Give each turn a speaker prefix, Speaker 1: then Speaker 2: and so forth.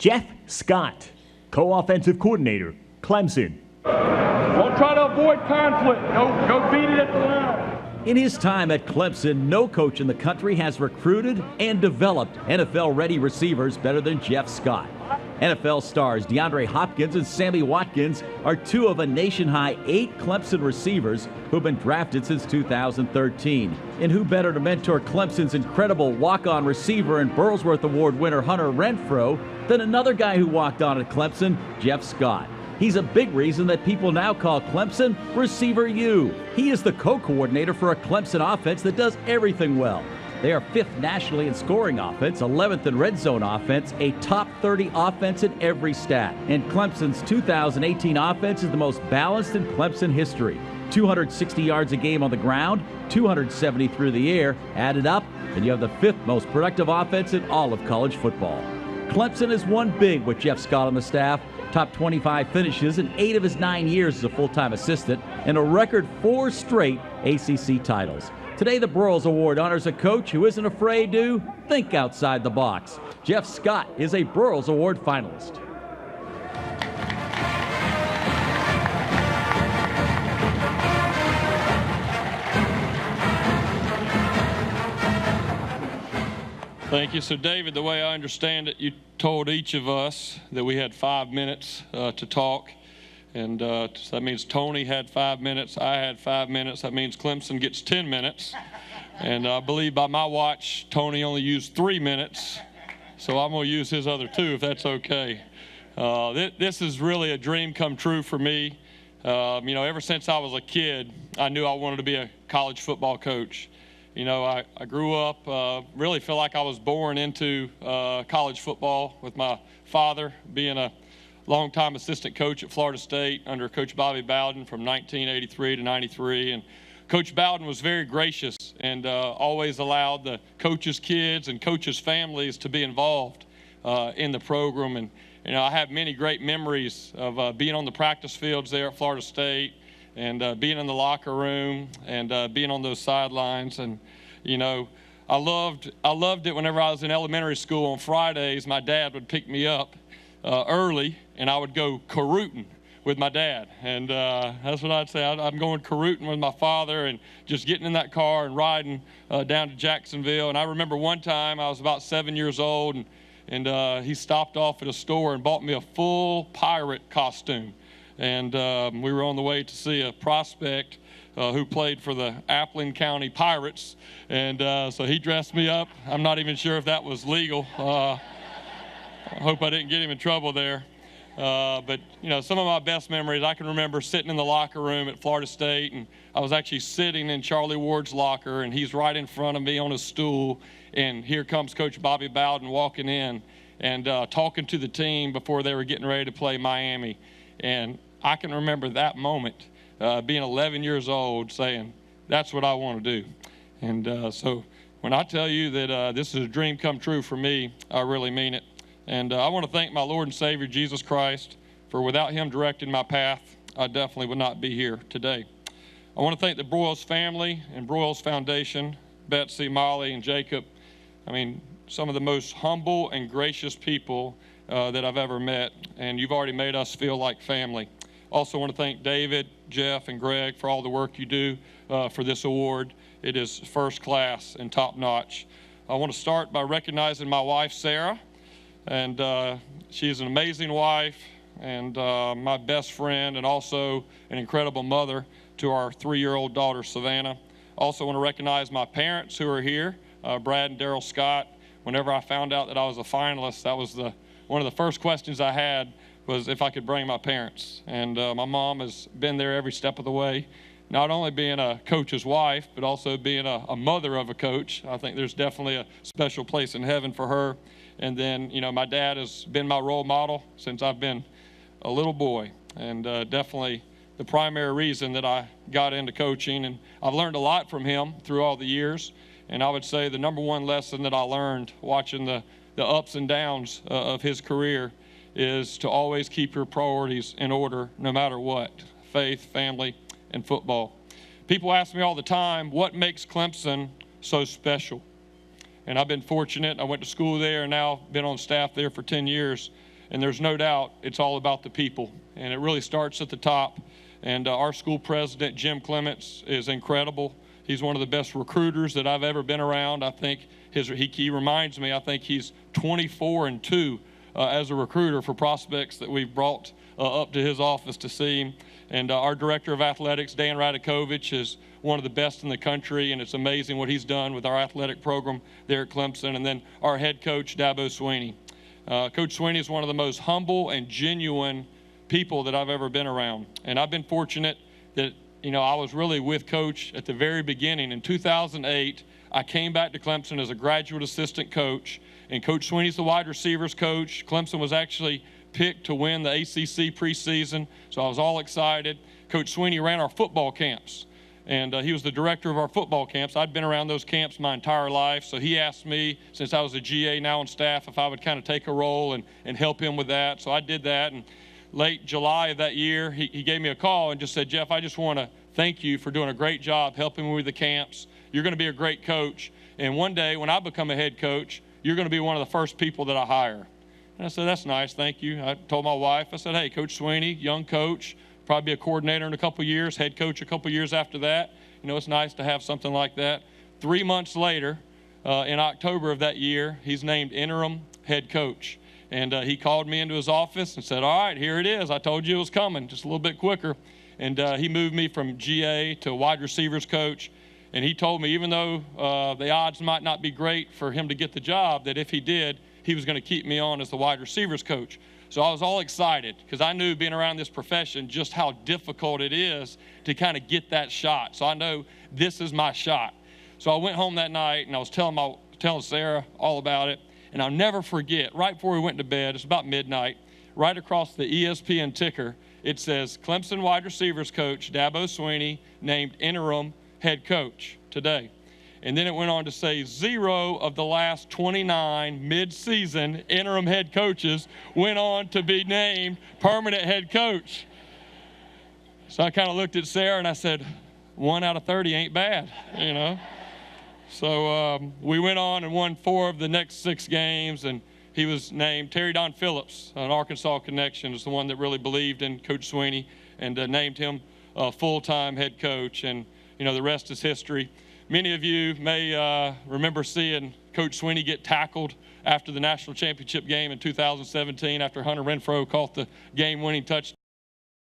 Speaker 1: Jeff Scott, co-offensive coordinator, Clemson.
Speaker 2: Don't try to avoid conflict. Go beat it at the line.
Speaker 3: In his time at Clemson, no coach in the country has recruited and developed NFL-ready receivers better than Jeff Scott. NFL stars DeAndre Hopkins and Sammy Watkins are two of a nation-high 8 Clemson receivers who've been drafted since 2013. And who better to mentor Clemson's incredible walk-on receiver and Burlsworth Award winner Hunter Renfrow than another guy who walked on at Clemson, Jeff Scott. He's a big reason that people now call Clemson Receiver U. He is the co-coordinator for a Clemson offense that does everything well. They are 5th nationally in scoring offense, 11th in red zone offense, a top 30 offense in every stat. And Clemson's 2018 offense is the most balanced in Clemson history. 260 yards a game on the ground, 270 through the air, added up, and you have the 5th most productive offense in all of college football. Clemson has won big with Jeff Scott on the staff. Top 25 finishes in 8 of his 9 years as a full-time assistant, and a record 4 straight ACC titles. Today, the Broyles Award honors a coach who isn't afraid to think outside the box. Jeff Scott is a Broyles Award finalist.
Speaker 2: Thank you. So, David, the way I understand it, you told each of us that we had 5 minutes to talk. And so that means Tony had 5 minutes, I had 5 minutes. That means Clemson gets 10 minutes. And I believe by my watch, Tony only used 3 minutes. So I'm going to use his other 2 if that's okay. This is really a dream come true for me. Ever since I was a kid, I knew I wanted to be a college football coach. I grew up, really feel like I was born into college football with my father being a longtime assistant coach at Florida State under Coach Bobby Bowden from 1983 to 93. And Coach Bowden was very gracious and always allowed the coaches' kids and coaches' families to be involved in the program. And I have many great memories of being on the practice fields there at Florida State, and being in the locker room, and being on those sidelines. And I loved it whenever I was in elementary school on Fridays. My dad would pick me up early, and I would go carooting with my dad. And that's what I'd say. I'm going carooting with my father and just getting in that car and riding down to Jacksonville. And I remember one time I was about 7 years old, and he stopped off at a store and bought me a full pirate costume. And we were on the way to see a prospect who played for the Appling County Pirates. And so he dressed me up. I'm not even sure if that was legal. I hope I didn't get him in trouble there. But some of my best memories, I can remember sitting in the locker room at Florida State, and I was actually sitting in Charlie Ward's locker, and he's right in front of me on his stool. And here comes Coach Bobby Bowden walking in and talking to the team before they were getting ready to play Miami. And I can remember that moment, being 11 years old, saying, that's what I want to do. And so when I tell you that this is a dream come true for me, I really mean it. And I want to thank my Lord and Savior, Jesus Christ, for without him directing my path, I definitely would not be here today. I want to thank the Broyles family and Broyles Foundation, Betsy, Molly, and Jacob. Some of the most humble and gracious people that I've ever met, and you've already made us feel like family. Also want to thank David, Jeff, and Greg for all the work you do for this award. It is first class and top notch. I want to start by recognizing my wife, Sarah, and she's an amazing wife and my best friend, and also an incredible mother to our 3-year-old daughter, Savannah. Also want to recognize my parents who are here, Brad and Daryl Scott. Whenever I found out that I was a finalist, that was one of the first questions I had was if I could bring my parents. And my mom has been there every step of the way, not only being a coach's wife, but also being a mother of a coach. I think there's definitely a special place in heaven for her. And then, my dad has been my role model since I've been a little boy, and definitely the primary reason that I got into coaching. And I've learned a lot from him through all the years. And I would say the number one lesson that I learned watching the ups and downs of his career is to always keep your priorities in order no matter what: faith, family, and football. People ask me all the time, what makes Clemson so special? And I've been fortunate. I went to school there and now been on staff there for 10 years. And there's no doubt it's all about the people. And it really starts at the top. And our school president, Jim Clements, is incredible. He's one of the best recruiters that I've ever been around. I think he reminds me, I think he's 24-2 as a recruiter for prospects that we've brought up to his office to see him. And our director of athletics, Dan Radakovich, is one of the best in the country, and it's amazing what he's done with our athletic program there at Clemson. And then our head coach, Dabo Swinney. Coach Swinney is one of the most humble and genuine people that I've ever been around. And I've been fortunate that, I was really with Coach at the very beginning. In 2008, I came back to Clemson as a graduate assistant coach, and Coach Swinney's the wide receivers coach. Clemson was actually picked to win the ACC preseason, so I was all excited. Coach Swinney ran our football camps, and he was the director of our football camps. I'd been around those camps my entire life, so he asked me, since I was a GA now on staff, if I would kind of take a role and help him with that. So I did that, and late July of that year, he gave me a call and just said, Jeff, I just want to thank you for doing a great job helping me with the camps. You're going to be a great coach, and one day when I become a head coach, you're going to be one of the first people that I hire. And I said, that's nice, thank you. I told my wife, I said, hey, Coach Swinney, young coach, probably be a coordinator in a couple years, head coach a couple years after that. It's nice to have something like that. 3 months later, in October of that year, he's named interim head coach. And he called me into his office and said, all right, here it is. I told you it was coming, just a little bit quicker. And he moved me from GA to wide receivers coach. And he told me, even though the odds might not be great for him to get the job, that if he did, he was going to keep me on as the wide receivers coach. So I was all excited because I knew, being around this profession, just how difficult it is to kind of get that shot. So I know this is my shot. So I went home that night and I was telling Sarah all about it. And I'll never forget, right before we went to bed, it's about midnight, right across the ESPN ticker, it says, Clemson wide receivers coach Dabo Swinney named interim head coach today. And then it went on to say 0 of the last 29 mid-season interim head coaches went on to be named permanent head coach. So I kind of looked at Sarah and I said, 1 out of 30 ain't bad, So we went on and won 4 of the next 6 games, and he was named Terry Don Phillips, an Arkansas connection, is the one that really believed in Coach Swinney and named him full-time head coach. And, the rest is history. Many of you may remember seeing Coach Swinney get tackled after the national championship game in 2017 after Hunter Renfrow caught the game-winning touchdown.